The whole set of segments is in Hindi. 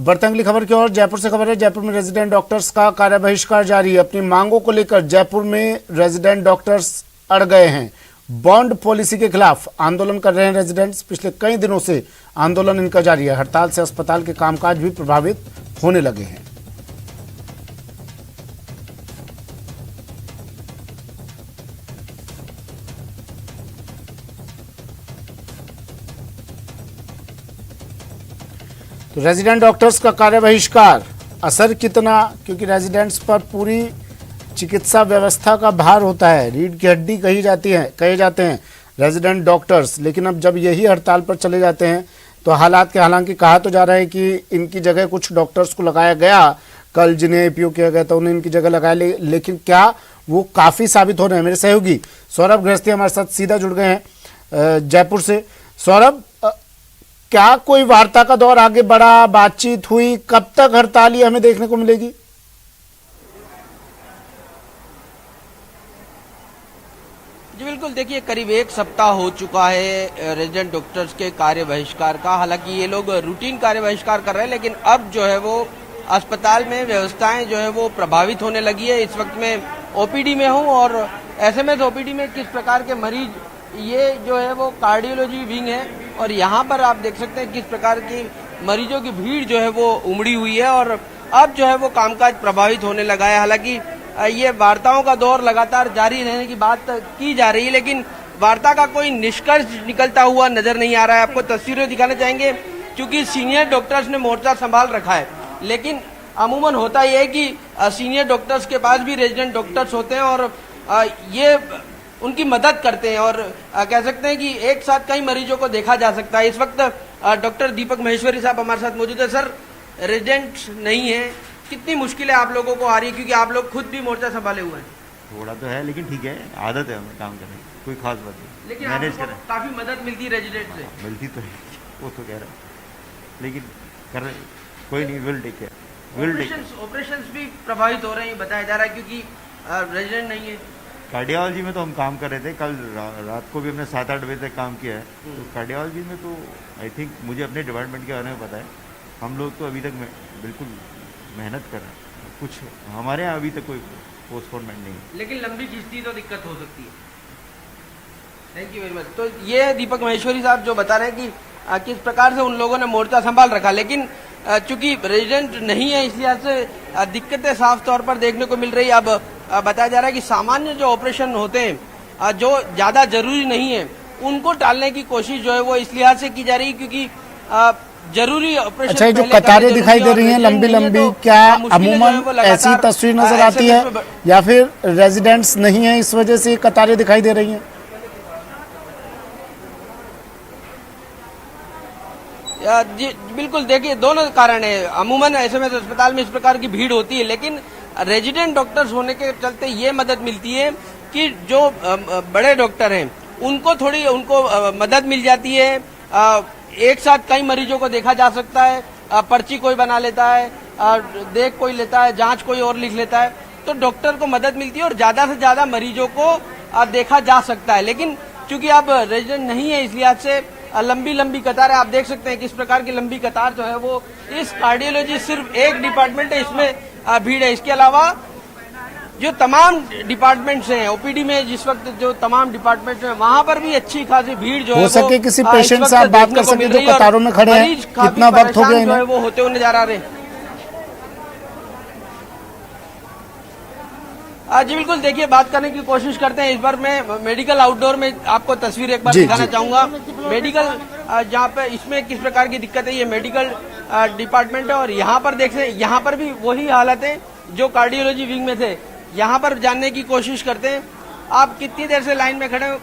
बढ़ते अगली खबर की ओर। जयपुर से खबर है। जयपुर में रेजिडेंट डॉक्टर्स का कार्य बहिष्कार जारी है। अपनी मांगों को लेकर जयपुर में रेजिडेंट डॉक्टर्स अड़ गए हैं। बॉन्ड पॉलिसी के खिलाफ आंदोलन कर रहे हैं रेजिडेंट्स। पिछले कई दिनों से आंदोलन इनका जारी है। हड़ताल से अस्पताल के कामकाज भी प्रभावित होने लगे हैं। तो रेजिडेंट डॉक्टर्स का कार्य बहिष्कार, असर कितना, क्योंकि रेजिडेंट्स पर पूरी चिकित्सा व्यवस्था का भार होता है। रीढ़ की हड्डी कही जाते हैं रेजिडेंट डॉक्टर्स। लेकिन अब जब यही हड़ताल पर चले जाते हैं तो हालात के, हालांकि कहा तो जा रहा है कि इनकी जगह कुछ डॉक्टर्स को लगाया गया, कल जिन्हें एपीओ किया गया था उन्हें इनकी जगह लगाया, लेकिन क्या वो काफी साबित हो रहे हैं? मेरे सहयोगी सौरभ गृहस्थी हमारे साथ सीधा जुड़ गए हैं जयपुर से। सौरभ, क्या कोई वार्ता का दौर आगे बढ़ा, बातचीत हुई? कब तक हड़ताल हमें देखने को मिलेगी? जी बिल्कुल, देखिए करीब एक सप्ताह हो चुका है रेजिडेंट डॉक्टर्स के कार्य बहिष्कार का। हालांकि ये लोग रूटीन कार्य बहिष्कार कर रहे हैं, लेकिन अब जो है वो अस्पताल में व्यवस्थाएं जो है वो प्रभावित होने लगी है। इस वक्त मैं ओपीडी में हूं और एसएमएस ओपीडी में किस प्रकार के मरीज, ये जो है वो कार्डियोलॉजी विंग है और यहाँ पर आप देख सकते हैं किस प्रकार की मरीजों की भीड़ जो है वो उमड़ी हुई है और अब जो है वो कामकाज प्रभावित होने लगा है। हालांकि ये वार्ताओं का दौर लगातार जारी रहने की बात की जा रही है, लेकिन वार्ता का कोई निष्कर्ष निकलता हुआ नजर नहीं आ रहा है। आपको तस्वीरें दिखाना चाहेंगे, क्योंकि सीनियर डॉक्टर्स ने मोर्चा संभाल रखा है, लेकिन अमूमन होता यह है कि सीनियर डॉक्टर्स के पास भी रेजिडेंट डॉक्टर्स होते हैं और ये उनकी मदद करते हैं और कह सकते हैं कि एक साथ कई मरीजों को देखा जा सकता है। इस वक्त डॉक्टर दीपक महेश्वरी साहब हमारे साथ मौजूद है। सर, रेजिडेंट नहीं है, कितनी मुश्किलें आप लोगों को आ रही है, क्योंकि आप लोग खुद भी मोर्चा संभाले हुए हैं? थोड़ा तो है, लेकिन ठीक है, आदत है हमें काम करने की, कोई खास बात नहीं। लेकिन मैनेज आपको करें, काफी मदद मिलती है रेजिडेंट से? मिलती तो है, वो तो कह रहा है, लेकिन कर रहे, कोई नहीं, will take care, will take care. Operations भी प्रभावित हो रहे हैं बताया जा रहा है, क्योंकि रेजिडेंट नहीं है। कार्डियोलॉजी में तो हम काम कर रहे थे, कल रात को भी हमने 7-8 बजे तक काम किया है। तो कार्डियोलॉजी में तो आई थिंक मुझे अपने डिपार्टमेंट के बारे में पता है, हम लोग तो अभी तक बिल्कुल मेहनत कर रहे हैं। कुछ हमारे यहाँ अभी तक कोई पोस्टपोनमेंट नहीं है, लेकिन लंबी खींचती तो दिक्कत हो सकती है। Thank you very much. तो ये दीपक महेश्वरी साहब जो बता रहे हैं कि किस प्रकार से उन लोगों ने मोर्चा संभाल रखा, लेकिन चूंकि रेजिडेंट नहीं है इसलिए से दिक्कतें साफ तौर पर देखने को मिल रही है। अब बताया जा रहा है कि सामान्य जो ऑपरेशन होते हैं जो ज्यादा जरूरी नहीं है उनको टालने की कोशिश जो है वो इस लिहाज से की जा रही है, क्योंकि जरूरी ऑपरेशन। अच्छा, जो कतारें दिखाई दे रही हैं लंबी लंबी, क्या अमूमन ऐसी तस्वीर नजर आती है या फिर रेजिडेंट्स नहीं है इस वजह से कतारें दिखाई दे रही हैं? जी बिल्कुल, देखिए दोनों कारण है। अमूमन एसएमएस अस्पताल में इस प्रकार की भीड़ होती है, लेकिन रेजिडेंट डॉक्टर्स होने के चलते ये मदद मिलती है कि जो बड़े डॉक्टर हैं उनको मदद मिल जाती है। एक साथ कई मरीजों को देखा जा सकता है, पर्ची कोई बना लेता है, देख कोई लेता है, जांच कोई और लिख लेता है, तो डॉक्टर को मदद मिलती है और ज्यादा से ज्यादा मरीजों को देखा जा सकता है। लेकिन चूंकि अब रेजिडेंट नहीं है इस लिहाज से लंबी लंबी कतार है। आप देख सकते हैं किस प्रकार की लंबी कतार जो है वो इस कार्डियोलॉजी सिर्फ एक डिपार्टमेंट है इसमें भीड़ है। इसके अलावा जो तमाम डिपार्टमेंट्स हैं ओपीडी में, जिस वक्त जो तमाम डिपार्टमेंट्स हैं वहां पर भी अच्छी खासी भीड़ जो है हो सके किसी पेशेंट से आप बात कर सके जो कतारों में खड़े हैं, कितना वक्त हो गया इन्हें? वो होते हुए नजर आ रहे हैं। जी बिल्कुल, देखिए बात करने की कोशिश करते हैं। इस बार मैं मेडिकल आउटडोर में आपको तस्वीर एक बार दिखाना चाहूंगा। मेडिकल जहाँ पे इसमें किस प्रकार की दिक्कत है, ये मेडिकल डिपार्टमेंट है और यहाँ पर देख सकते हैं यहाँ पर भी वही हालत है जो कार्डियोलॉजी विंग में थे। यहाँ पर जानने की कोशिश करते हैं। आप कितनी देर से लाइन में खड़े हो,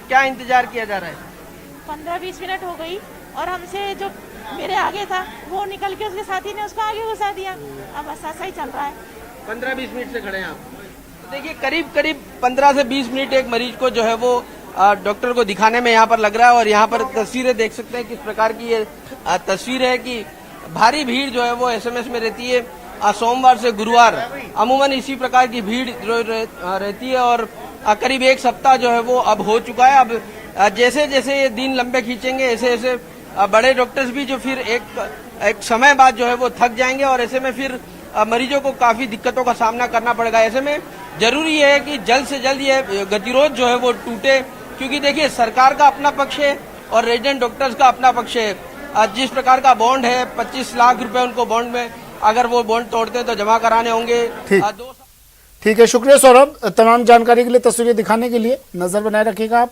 क्या इंतजार किया जा रहा है? 15-20 मिनट हो गई और हमसे जो मेरे आगे था वो निकल के उसके साथी ने उसको आगे घुसा दिया। अब ऐसा ही चल रहा है। 15-20 मिनट से खड़े हैं आप। तो देखिए करीब 15 से 20 मिनट एक मरीज को जो है वो डॉक्टर को दिखाने में यहाँ पर लग रहा है और यहाँ पर तस्वीरें देख सकते हैं किस प्रकार की ये तस्वीर है कि भारी भीड़ जो है वो एसएमएस में रहती है। सोमवार से गुरुवार अमूमन इसी प्रकार की भीड़ रहती है और करीब एक सप्ताह जो है वो अब हो चुका है। अब जैसे जैसे ये दिन लंबे खींचेंगे ऐसे ऐसे बड़े डॉक्टर्स भी जो फिर एक एक समय बाद जो है वो थक जाएंगे और ऐसे में फिर मरीजों को काफी दिक्कतों का सामना करना पड़ेगा। ऐसे में जरूरी है कि जल्द से जल्द ये गतिरोध जो है वो टूटे, क्योंकि देखिए सरकार का अपना पक्ष है और रेजिडेंट डॉक्टर्स का अपना पक्ष है। जिस प्रकार का बॉन्ड है 25 लाख रुपए उनको बॉन्ड में, अगर वो बॉन्ड तोड़ते हैं तो जमा कराने होंगे। ठीक है, शुक्रिया सौरभ तमाम जानकारी के लिए, तस्वीरें दिखाने के लिए। नजर बनाए रखिएगा आप।